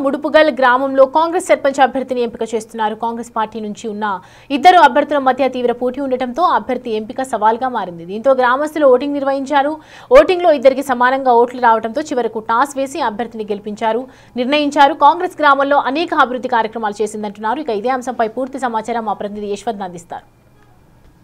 ముడుపుగల్ గ్రామంలో కాంగ్రెస్ సర్పంచ్ అభ్యర్థిని ఎంపిక చేస్తున్నారు. కాంగ్రెస్ పార్టీ నుంచి ఉన్న ఇద్దరు అభ్యర్థుల మధ్య తీవ్ర పోటీ ఉండటంతో అభ్యర్థి ఎంపిక సవాల్గా మారింది. దీంతో గ్రామస్తులు ఓటింగ్ నిర్వహించారు. ఓటింగ్లో ఇద్దరికి సమానంగా ఓట్లు రావడంతో చివరకు టాస్ వేసి అభ్యర్థిని నిర్ణయించారు. కాంగ్రెస్ గ్రామంలో అనేక అభివృద్ధి కార్యక్రమాలు చేసిందంటున్నారు. ఇక ఇదే అంశంపై పూర్తి సమాచారం మా ప్రతినిధి యశ్వంత్ అందిస్తారు.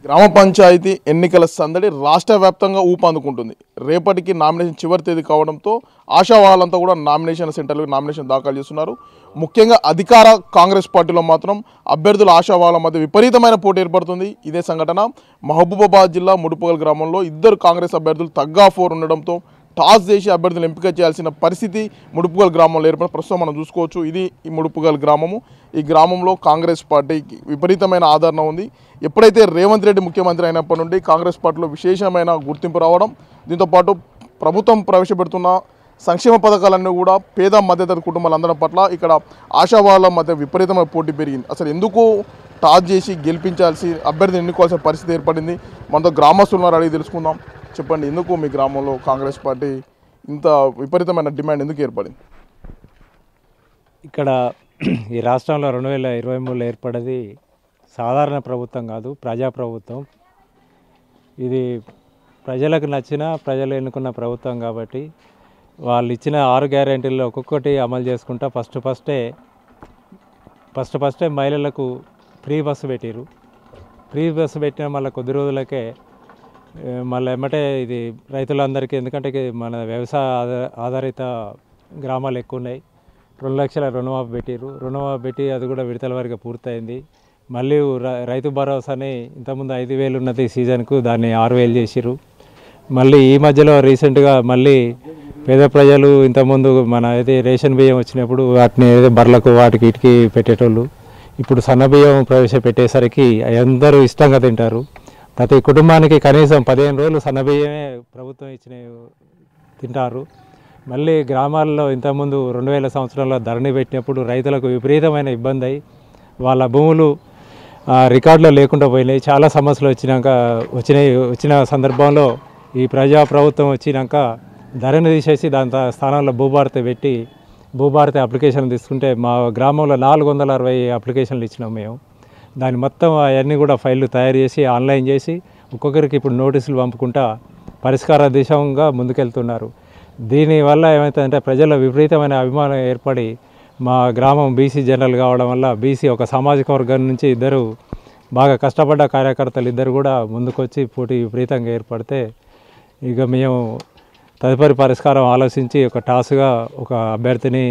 గ్రామ పంచాయతీ ఎన్నికల సందడి రాష్ట్ర వ్యాప్తంగా ఊపందుకుంటుంది. రేపటికి నామినేషన్ చివరి తేదీ కావడంతో ఆశావాళ్ళంతా కూడా నామినేషన్ సెంటర్లకు నామినేషన్ దాఖలు చేస్తున్నారు. ముఖ్యంగా అధికార కాంగ్రెస్ పార్టీలో మాత్రం అభ్యర్థుల ఆశావాళ్ళ మధ్య విపరీతమైన పోటీ ఏర్పడుతుంది. ఇదే సంఘటన మహబూబాబాద్ జిల్లా ముడుపుగల్ గ్రామంలో ఇద్దరు కాంగ్రెస్ అభ్యర్థులు తగ్గా ఫోర్ ఉండడంతో టాస్ చేసి అభ్యర్థులు ఎంపిక చేయాల్సిన పరిస్థితి ముడుపుగల్ గ్రామంలో ఏర్పడిన ప్రస్తుతం మనం చూసుకోవచ్చు. ఇది ఈ ముడుపుగల్ గ్రామము. ఈ గ్రామంలో కాంగ్రెస్ పార్టీకి విపరీతమైన ఆదరణ ఉంది. ఎప్పుడైతే రేవంత్ రెడ్డి ముఖ్యమంత్రి అయినప్పటి నుండి కాంగ్రెస్ పార్టీలో విశేషమైన గుర్తింపు రావడం, దీంతోపాటు ప్రభుత్వం ప్రవేశపెడుతున్న సంక్షేమ పథకాలన్నీ కూడా పేద మధ్యతరగతి కుటుంబాలందరి పట్ల ఇక్కడ ఆశావాళ్ళ మధ్య విపరీతమైన పోటీ పెరిగింది. అసలు ఎందుకు టాస్ చేసి గెలిపించాల్సి అభ్యర్థిని ఎన్నుకోవాల్సిన పరిస్థితి ఏర్పడింది. మనతో గ్రామస్తులను అడిగి తెలుసుకుందాం. చెప్పండి, ఎందుకు మీ గ్రామంలో కాంగ్రెస్ పార్టీ ఇంత విపరీతమైన డిమాండ్ ఎందుకు ఏర్పడింది? ఇక్కడ ఈ రాష్ట్రంలో 2023లో ఏర్పడేది సాధారణ ప్రభుత్వం కాదు, ప్రజాప్రభుత్వం. ఇది ప్రజలకు నచ్చిన, ప్రజలు ఎన్నుకున్న ప్రభుత్వం కాబట్టి వాళ్ళు ఇచ్చిన 6 గ్యారెంటీల్లో ఒక్కొక్కటి అమలు చేసుకుంటా ఫస్ట్ మహిళలకు ఫ్రీ బస్సు పెట్టారు. ఫ్రీ బస్సు పెట్టిన మళ్ళీ కొద్ది రోజులకే మళ్ళీ ఎమ్మటే ఇది రైతులందరికీ, ఎందుకంటే మన వ్యవసాయ ఆధారిత గ్రామాలు ఎక్కువ ఉన్నాయి, 2 లక్షల రుణమాఫీ పెట్టారు. రుణమాఫీ పెట్టి అది కూడా విడతల వారిగా పూర్తయింది. మళ్ళీ రైతు భరోసాని ఇంతకుముందు 5,000 ఉన్నది సీజన్కు, దాన్ని 6,000 చేసిర్రు. మళ్ళీ ఈ మధ్యలో రీసెంట్గా మళ్ళీ పేద ప్రజలు ఇంతకుముందు మన అయితే రేషన్ బియ్యం వచ్చినప్పుడు వాటిని ఏదో బర్లకు వాటికి ఇటుకి పెట్టేటోళ్ళు, ఇప్పుడు సన్న బియ్యం ప్రవేశపెట్టేసరికి అందరూ ఇష్టంగా తింటారు. ప్రతి కుటుంబానికి కనీసం 15 రోజులు సన్నబియ్యమే ప్రభుత్వం ఇచ్చిన తింటారు. మళ్ళీ గ్రామాల్లో ఇంతకుముందు 2000 సంవత్సరంలో ధరణి పెట్టినప్పుడు రైతులకు విపరీతమైన ఇబ్బంది అయ్యి వాళ్ళ భూములు రికార్డులో లేకుండా పోయినాయి. చాలా సమస్యలు వచ్చిన సందర్భంలో ఈ ప్రభుత్వం వచ్చినాక ధరణి తీసేసి దాని స్థానంలో భూభారతి అప్లికేషన్ తీసుకుంటే మా గ్రామంలో 460 అప్లికేషన్లు ఇచ్చినాం మేము. దాని మొత్తం అవన్నీ కూడా ఫైళ్ళు తయారు చేసి ఆన్లైన్ చేసి ఒక్కొక్కరికి ఇప్పుడు నోటీసులు పంపుకుంటా పరిష్కార దిశగా ముందుకెళ్తున్నారు. దీనివల్ల ఏమవుతుందంటే ప్రజల విపరీతమైన అభిమానం ఏర్పడి మా గ్రామం బీసీ జనరల్ కావడం వల్ల బీసీ ఒక సామాజిక వర్గం నుంచి ఇద్దరు బాగా కష్టపడ్డ కార్యకర్తలు ఇద్దరు కూడా ముందుకొచ్చి పోటీ విపరీతంగా ఏర్పడితే ఇక మేము తదుపరి పరిష్కారం ఆలోచించి ఒక టాస్గా ఒక అభ్యర్థిని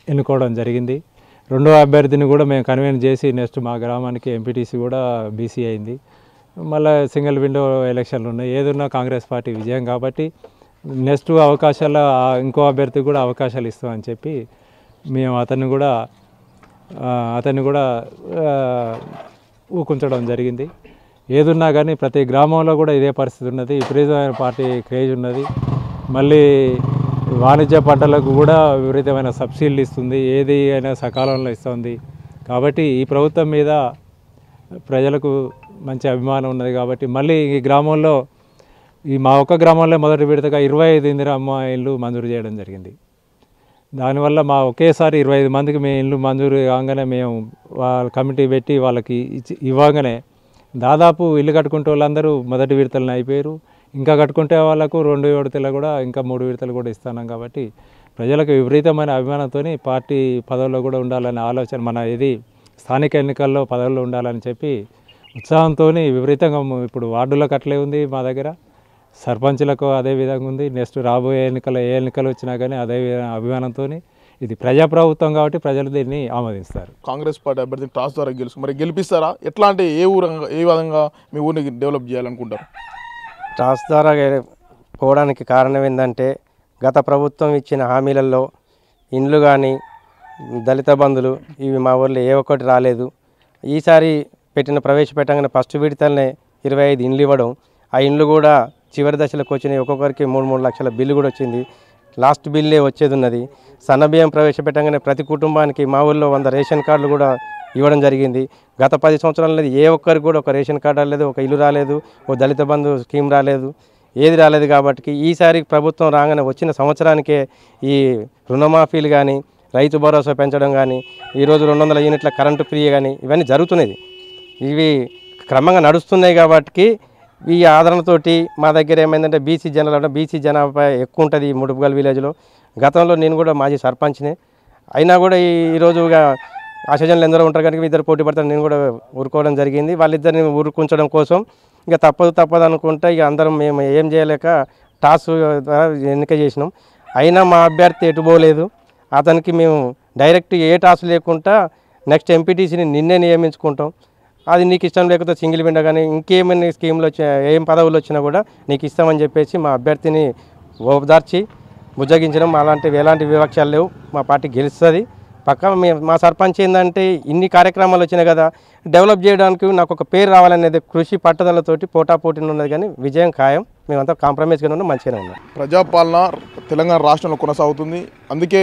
ఎన్నుకోవడం జరిగింది. రెండో అభ్యర్థిని కూడా మేము కన్వీన్ చేసి నెక్స్ట్ మా గ్రామానికి ఎంపీటీసీ కూడా బీసీ అయింది. మళ్ళీ సింగిల్ విండో ఎలక్షన్లు ఉన్నాయి. ఏదున్నా కాంగ్రెస్ పార్టీ విజయం కాబట్టి నెక్స్ట్ అవకాశాలు ఇంకో అభ్యర్థికి కూడా అవకాశాలు ఇస్తామని చెప్పి మేము అతన్ని కూడా ఊకుంచడం జరిగింది. ఏదున్నా కానీ ప్రతి గ్రామంలో కూడా ఇదే పరిస్థితి ఉన్నది. విపరీతమైన పార్టీ క్రేజ్ ఉన్నది. మళ్ళీ వాణిజ్య పంటలకు కూడా విపరీతమైన సబ్సిడీలు ఇస్తుంది, ఏది అయినా సకాలంలో ఇస్తుంది. కాబట్టి ఈ ప్రభుత్వం మీద ప్రజలకు మంచి అభిమానం ఉన్నది. కాబట్టి మళ్ళీ ఈ గ్రామంలో మా ఒక్క గ్రామంలో మొదటి విడతగా 25 ఇందిరమ్మ ఇళ్ళు మంజూరు చేయడం జరిగింది. దానివల్ల మా ఒకేసారి 25 మందికి మేము ఇళ్ళు మంజూరు కాగానే మేము వాళ్ళ కమిటీ పెట్టి వాళ్ళకి ఇవ్వగానే దాదాపు ఇల్లు కట్టుకుంటే వాళ్ళందరూ మొదటి విడతలను అయిపోయారు. ఇంకా కట్టుకుంటే వాళ్ళకు 2 విడతలు కూడా ఇంకా 3 విడతలు కూడా ఇస్తున్నాం. కాబట్టి ప్రజలకు విపరీతమైన అభిమానంతో పార్టీ పదవుల్లో కూడా ఉండాలనే ఆలోచన, మన ఇది స్థానిక ఎన్నికల్లో పదవుల్లో ఉండాలని చెప్పి ఉత్సాహంతో విపరీతంగా ఇప్పుడు వార్డులకు అట్లే ఉంది, మా దగ్గర సర్పంచులకు అదే విధంగా ఉంది. నెక్స్ట్ రాబోయే ఏ ఎన్నికలు వచ్చినా కానీ అదే అభిమానంతో, ఇది ప్రజాప్రభుత్వం కాబట్టి ప్రజలు దీన్ని ఆమోదిస్తారు. కాంగ్రెస్ పార్టీ అభ్యర్థిని టాస్ ద్వారా మరి గెలిపిస్తారా? ఎట్లా అంటే ఏ విధంగా మీ ఊరిని డెవలప్ చేయాలనుకుంటారు? టాస్ ద్వారా పోవడానికి కారణం ఏంటంటే గత ప్రభుత్వం ఇచ్చిన హామీలలో ఇండ్లు కానీ దళిత బంధులు ఇవి మా ఊళ్ళో ఏ ఒక్కటి రాలేదు. ఈసారి ప్రవేశపెట్టగానే ఫస్ట్ విడతలనే 25 ఇండ్లు ఇవ్వడం, ఆ ఇండ్లు కూడా చివరి దశలకు వచ్చినాయి. ఒక్కొక్కరికి 3 లక్షల బిల్లు కూడా వచ్చింది. లాస్ట్ బిల్లే వచ్చేది ఉన్నది. సన్నబియ్యం ప్రవేశపెట్టగానే ప్రతి కుటుంబానికి మా ఊళ్ళో 100 రేషన్ కార్డులు కూడా ఇవ్వడం జరిగింది. గత 10 సంవత్సరాలలో ఏ ఒక్కరికి కూడా ఒక రేషన్ కార్డు రాలేదు, ఒక ఇల్లు రాలేదు, ఓ దళిత బంధు స్కీమ్ రాలేదు, ఏది రాలేదు. కాబట్టి ఈసారి ప్రభుత్వం రాగానే వచ్చిన సంవత్సరానికే ఈ రుణమాఫీలు కానీ రైతు భరోసా పెంచడం కానీ, ఈరోజు 200 యూనిట్ల కరెంటు ఫ్రీ కానీ ఇవన్నీ జరుగుతున్నది. ఇవి క్రమంగా నడుస్తున్నాయి కాబట్టి ఈ ఆదరణతోటి మా దగ్గర ఏమైందంటే బీసీ జనాభా ఎక్కువ ఉంటుంది ఈ ముడుపుగల్ విలేజ్లో. గతంలో నేను కూడా మాజీ సర్పంచ్నే అయినా కూడా ఈరోజు ఆశాజనులు ఎందరో ఉంటారు కనుక ఇద్దరు పోటీ పడతారు, నేను కూడా ఊరుకోవడం జరిగింది. వాళ్ళిద్దరిని ఊరుకుంచడం కోసం ఇక తప్పదు అనుకుంటే ఇక అందరం మేము ఏం చేయలేక టాస్ ద్వారా ఎన్నిక చేసినాం. అయినా మా అభ్యర్థి ఎటుపోలేదు. అతనికి మేము డైరెక్ట్ ఏ టాస్ లేకుండా నెక్స్ట్ ఎంపీటీసీని నిన్నే నియమించుకుంటాం. అది నీకు ఇష్టం లేకపోతే సింగిల్ విండో కానీ ఇంకేమైనా స్కీమ్లు వచ్చినా ఏం పదవులు వచ్చినా కూడా నీకు ఇస్తామని చెప్పేసి మా అభ్యర్థిని ఓదార్చి బుజ్జగించడం. అలాంటివి ఎలాంటి వివక్షాలు లేవు. మా పార్టీ గెలుస్తుంది పక్కా. మా సర్పంచ్ ఏంటంటే ఇన్ని కార్యక్రమాలు వచ్చినాయి కదా, డెవలప్ చేయడానికి నాకు ఒక పేరు రావాలనేది కృషి పట్టుదలతోటి పోటాపోటీని ఉన్నది. కానీ విజయం ఖాయం. మేమంతా కాంప్రమైజ్గానే ఉన్నాం, మంచిగానే ఉన్నాం. ప్రజాపాలన తెలంగాణ రాష్ట్రంలో కొనసాగుతుంది. అందుకే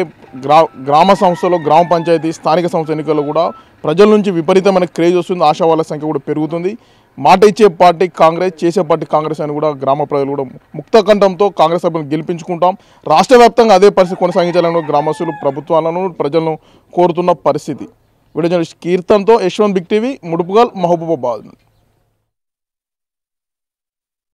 గ్రామ సంస్థలు, గ్రామ పంచాయతీ, స్థానిక సంస్థ ఎన్నికల్లో కూడా ప్రజల నుంచి విపరీతమైన క్రేజ్ వస్తుంది. ఆశావాళ్ళ సంఖ్య కూడా పెరుగుతుంది. మాట ఇచ్చే పార్టీ కాంగ్రెస్, చేసే పార్టీ కాంగ్రెస్ అని కూడా గ్రామ ప్రజలు కూడా ముక్త కంఠంతో కాంగ్రెస్ సభ్యులను గెలిపించుకుంటాం. రాష్ట్ర వ్యాప్తంగా అదే పరిస్థితి కొనసాగించాలని గ్రామస్తులు ప్రభుత్వాలను ప్రజలను కోరుతున్న పరిస్థితి. వీడియో జర్నలిస్ట్ కీర్తన్తో యశ్వంత్, బిగ్ టీవీ, ముడుపుగల్, మహబూబాబాద్.